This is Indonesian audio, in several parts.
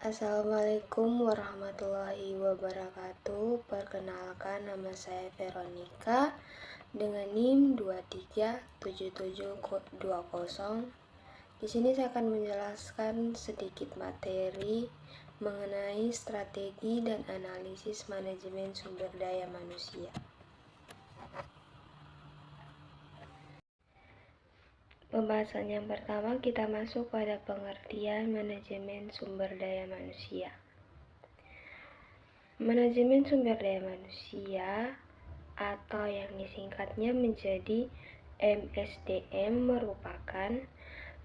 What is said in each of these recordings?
Assalamualaikum warahmatullahi wabarakatuh. Perkenalkan, nama saya Veronica dengan NIM 237720. Di sini saya akan menjelaskan sedikit materi mengenai strategi dan analisis manajemen sumber daya manusia. Pembahasan yang pertama, kita masuk pada pengertian manajemen sumber daya manusia. Manajemen sumber daya manusia atau yang disingkatnya menjadi MSDM merupakan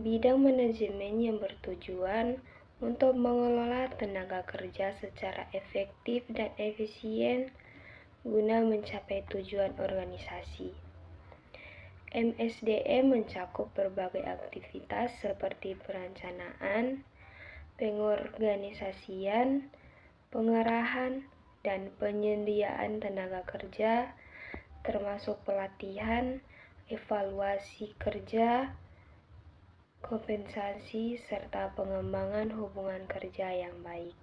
bidang manajemen yang bertujuan untuk mengelola tenaga kerja secara efektif dan efisien guna mencapai tujuan organisasi. MSDM mencakup berbagai aktivitas seperti perencanaan, pengorganisasian, pengarahan, dan penyediaan tenaga kerja, termasuk pelatihan, evaluasi kerja, kompensasi, serta pengembangan hubungan kerja yang baik.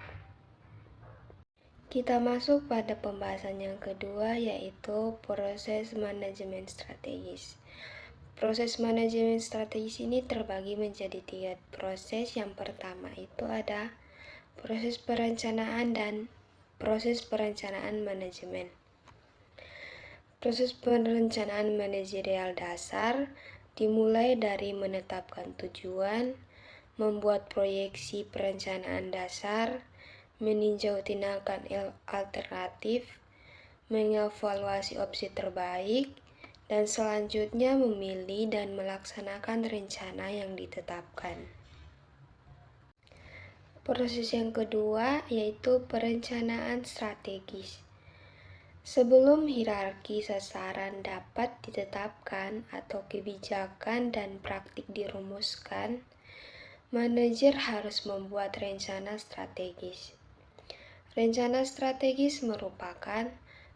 Kita masuk pada pembahasan yang kedua, yaitu proses manajemen strategis. Proses manajemen strategis ini terbagi menjadi 3 proses. Yang pertama itu ada proses perencanaan dan proses perencanaan manajemen. Proses perencanaan manajerial dasar dimulai dari menetapkan tujuan, membuat proyeksi perencanaan dasar, meninjau tindakan alternatif, mengevaluasi opsi terbaik, dan selanjutnya memilih dan melaksanakan rencana yang ditetapkan. Proses yang kedua yaitu perencanaan strategis. Sebelum hierarki sasaran dapat ditetapkan atau kebijakan dan praktik dirumuskan, manajer harus membuat rencana strategis. Rencana strategis merupakan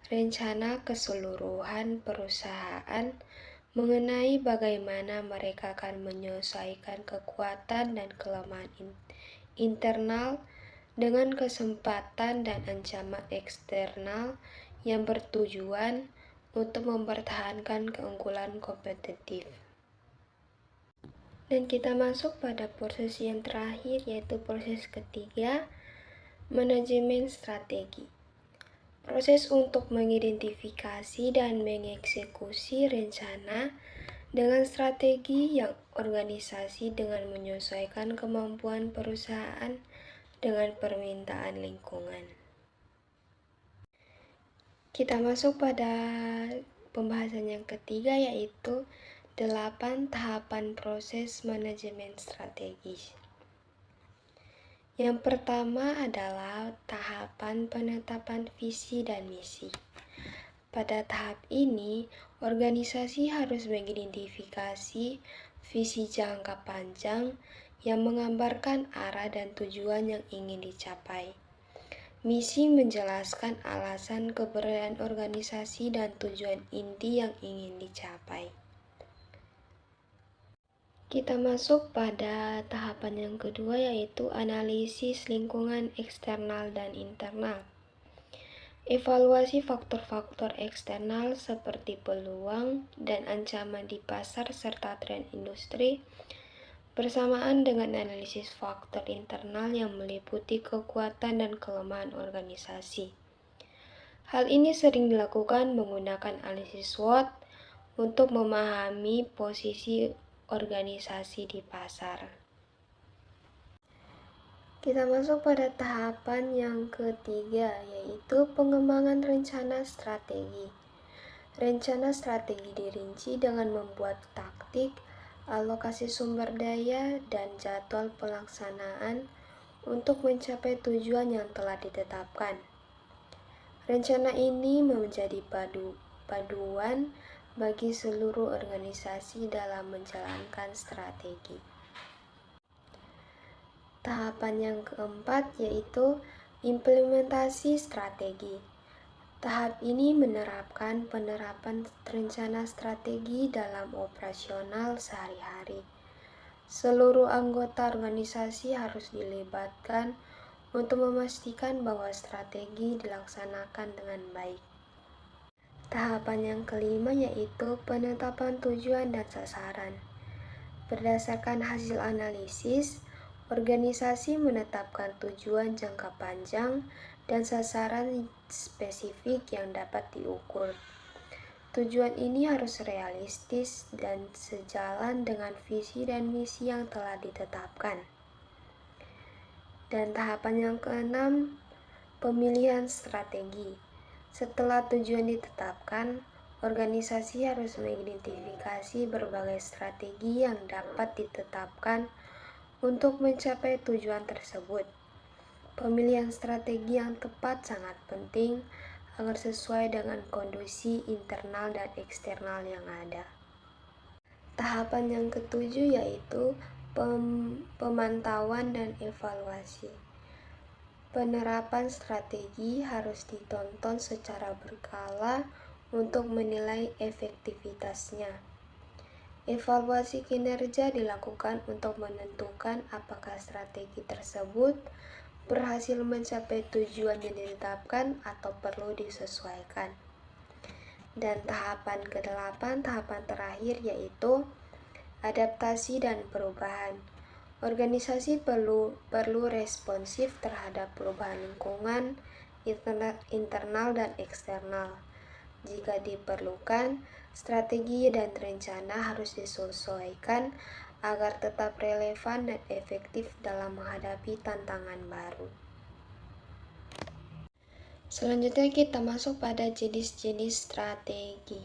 rencana keseluruhan perusahaan mengenai bagaimana mereka akan menyesuaikan kekuatan dan kelemahan internal dengan kesempatan dan ancaman eksternal yang bertujuan untuk mempertahankan keunggulan kompetitif. Dan kita masuk pada proses yang terakhir, yaitu proses ketiga, manajemen strategi. Proses untuk mengidentifikasi dan mengeksekusi rencana dengan strategi yang organisasi dengan menyesuaikan kemampuan perusahaan dengan permintaan lingkungan. Kita masuk pada pembahasan yang ketiga, yaitu 8 tahapan proses manajemen strategis. Yang pertama adalah tahapan penetapan visi dan misi. Pada tahap ini, organisasi harus mengidentifikasi visi jangka panjang yang menggambarkan arah dan tujuan yang ingin dicapai. Misi menjelaskan alasan keberadaan organisasi dan tujuan inti yang ingin dicapai. Kita masuk pada tahapan yang kedua, yaitu analisis lingkungan eksternal dan internal. Evaluasi faktor-faktor eksternal seperti peluang dan ancaman di pasar serta tren industri, bersamaan dengan analisis faktor internal yang meliputi kekuatan dan kelemahan organisasi. Hal ini sering dilakukan menggunakan analisis SWOT untuk memahami posisi organisasi di pasar. Kita masuk pada tahapan yang ketiga, yaitu pengembangan rencana strategi. Rencana strategi dirinci dengan membuat taktik, alokasi sumber daya, dan jadwal pelaksanaan untuk mencapai tujuan yang telah ditetapkan. Rencana ini menjadi paduan bagi seluruh organisasi dalam menjalankan strategi. Tahapan yang keempat yaitu implementasi strategi. Tahap ini menerapkan penerapan rencana strategi dalam operasional sehari-hari. Seluruh anggota organisasi harus dilibatkan untuk memastikan bahwa strategi dilaksanakan dengan baik. Tahapan yang kelima yaitu penetapan tujuan dan sasaran. Berdasarkan hasil analisis, organisasi menetapkan tujuan jangka panjang dan sasaran spesifik yang dapat diukur. Tujuan ini harus realistis dan sejalan dengan visi dan misi yang telah ditetapkan. Dan tahapan yang keenam, pemilihan strategi. Setelah tujuan ditetapkan, organisasi harus mengidentifikasi berbagai strategi yang dapat ditetapkan untuk mencapai tujuan tersebut. Pemilihan strategi yang tepat sangat penting agar sesuai dengan kondisi internal dan eksternal yang ada. Tahapan yang ketujuh yaitu pemantauan dan evaluasi. Penerapan strategi harus ditonton secara berkala untuk menilai efektivitasnya. Evaluasi kinerja dilakukan untuk menentukan apakah strategi tersebut berhasil mencapai tujuan yang ditetapkan atau perlu disesuaikan. Dan tahapan ke-8, tahapan terakhir yaitu adaptasi dan perubahan. Organisasi perlu responsif terhadap perubahan lingkungan, internal dan eksternal. Jika diperlukan, strategi dan rencana harus disesuaikan agar tetap relevan dan efektif dalam menghadapi tantangan baru. Selanjutnya kita masuk pada jenis-jenis strategi.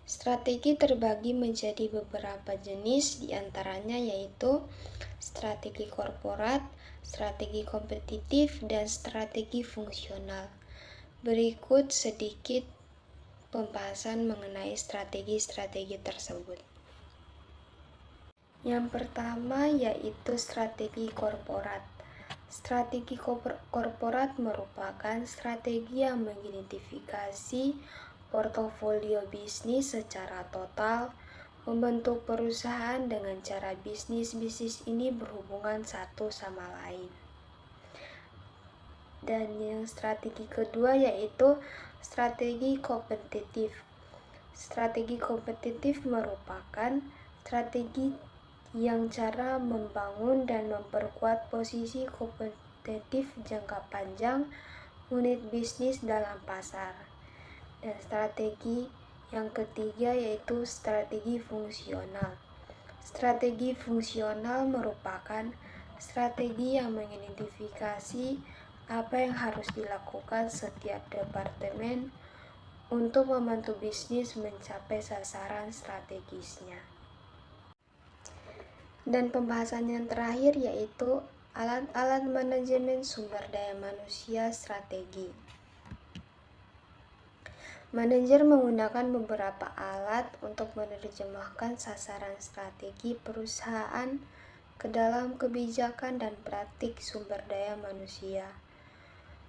Strategi terbagi menjadi beberapa jenis, diantaranya yaitu strategi korporat, strategi kompetitif, dan strategi fungsional. Berikut sedikit pembahasan mengenai strategi-strategi tersebut. Yang pertama yaitu strategi korporat. Strategi korporat merupakan strategi yang mengidentifikasi portofolio bisnis secara total, membentuk perusahaan dengan cara bisnis ini berhubungan satu sama lain. Dan yang strategi kedua yaitu strategi kompetitif. Strategi kompetitif merupakan strategi yang cara membangun dan memperkuat posisi kompetitif jangka panjang unit bisnis dalam pasar. Dan strategi yang ketiga yaitu strategi fungsional. Strategi fungsional merupakan strategi yang mengidentifikasi apa yang harus dilakukan setiap departemen untuk membantu bisnis mencapai sasaran strategisnya. Dan pembahasan yang terakhir yaitu alat-alat manajemen sumber daya manusia strategi. Manajer menggunakan beberapa alat untuk menerjemahkan sasaran strategi perusahaan ke dalam kebijakan dan praktik sumber daya manusia.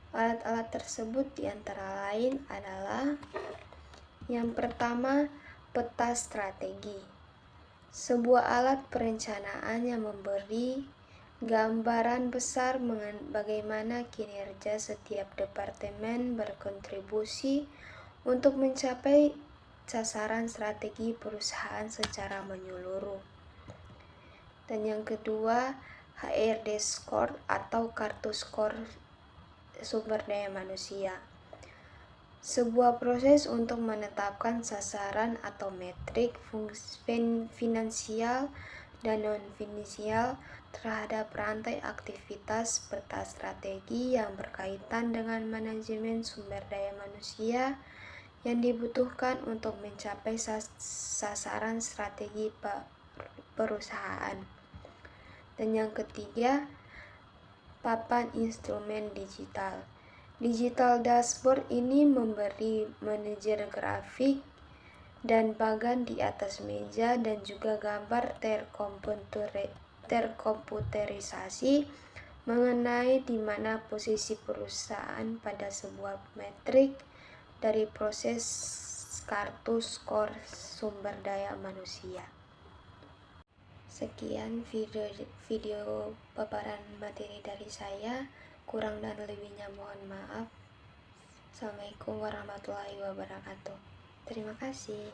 Alat-alat tersebut diantara lain adalah yang pertama, peta strategi. Sebuah alat perencanaan yang memberi gambaran besar bagaimana kinerja setiap departemen berkontribusi untuk mencapai sasaran strategi perusahaan secara menyeluruh. Dan yang kedua, HRD Score atau kartu skor sumber daya manusia. Sebuah proses untuk menetapkan sasaran atau metrik finansial dan non-finansial terhadap rantai aktivitas peta strategi yang berkaitan dengan manajemen sumber daya manusia yang dibutuhkan untuk mencapai sasaran strategi perusahaan. Dan yang ketiga, papan instrumen digital. Digital dashboard ini memberi manajer grafik dan bagan di atas meja dan juga gambar terkomputerisasi mengenai di mana posisi perusahaan pada sebuah metrik dari proses kartu skor sumber daya manusia. Sekian video paparan materi dari saya. Kurang dan lebihnya mohon maaf. Assalamualaikum warahmatullahi wabarakatuh. Terima kasih.